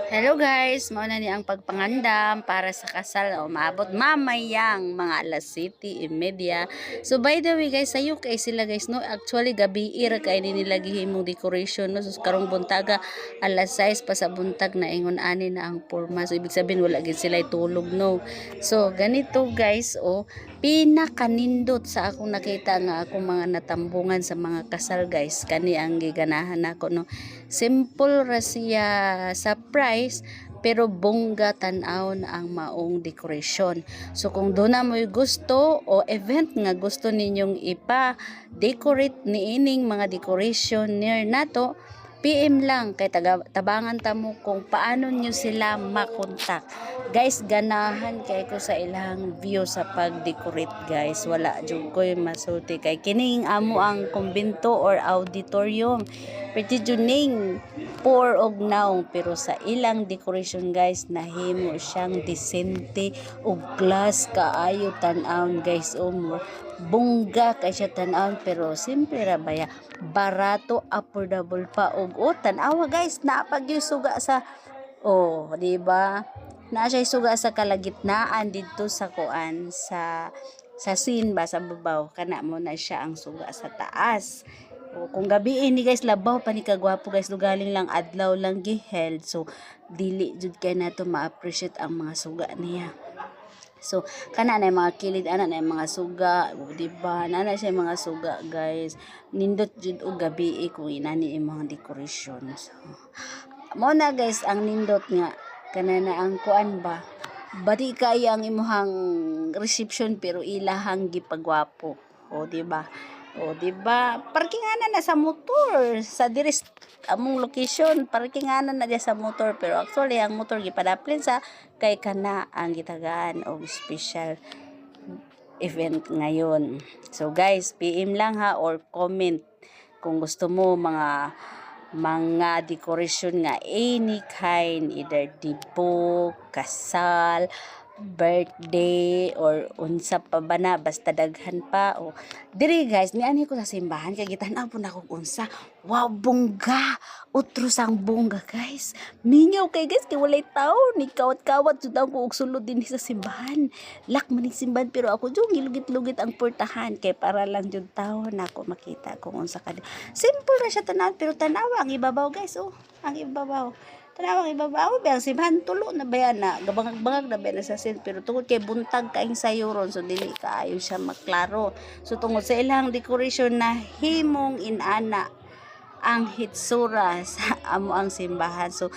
Hello guys, mao na ni ang pagpangandam para sa kasal o maabot mamayang mga alas 7:30. So by the way guys, sa UK sila guys no, actually gabi ira kay nila gihimong decoration no. So karong buntaga alas 6 pa sa buntag na ingon ani na ang porma. So ibig sabihin wala gid sila tulog no. So ganito guys pinakanindot sa akong nakita nga akong mga natambungan sa mga kasal guys kani ang giganahan nako no. Simple ra siya sa price pero bongga tan-aw na ang maong decoration. So kung doon na mo'y gusto o event nga gusto ninyong ipa-decorate niining mga decoration near nato, PM lang kay tabangan ta mo kung paano nyo sila makontak. Guys, ganahan kay ko sa ilang view sa pag-decorate guys. Wala jud ko'y masulti kay kining amo ang kumbento or auditorium. Pwede juning poor og now pero sa ilang decoration guys nahimo siyang disente og glass kaayo tan-awon guys bongga kay siya tan-awon pero simple ra baya barato affordable pa og tan-awa guys napag yung suga sa di ba na siya suga sa kalagitnaan dito sa kuan sa scene ba sa babaw kana mo na siya ang suga sa taas. Kung gabi ni guys labaw pa ni kagwapo guys galing lang adlaw lang giheld so dili jud kay nato ma-appreciate ang mga suga niya. So kana na mga kilid ana na mga suga di ba na siya mga suga guys nindot jud og gabi kung inani ang mga decorations. Mo na guys ang nindot nga kana na ang kuan ba bati kay ang imuhang reception pero ilahang gipagwapo di ba. Di ba? Parkinganan na sa motor sa diris among location, parkinganan na dia sa motor pero actually ang motor gipadaplin sa kay kana ang gitagaan og special event ngayon. So guys, PM lang ha or comment kung gusto mo mga decoration nga any kind either dibo, kasal, birthday or unsa pa ba na basta daghan pa diri guys niani ko sa simbahan kay gitan-aw pud ako unsa wow bongga utro sang bongga guys mingaw kay guys kay walay tao ni kawat-kawat jud ko og sulod din sa simbahan lak man simbahan pero ako jud gilugit-lugit ang portahan kay para lang jud tao nako makita kung unsa ka simple ra siya tanan pero tan-awa ang ibabaw guys ang ibabaw tanawang ibabaw ba simbahan tulo na ba na gabangag-bangag na ba na sa sin pero tungod kay buntag kaing sayuron so dili kaayo siya maklaro so tungod sa ilang decoration na himong inana ang hitsura sa amo ang simbahan so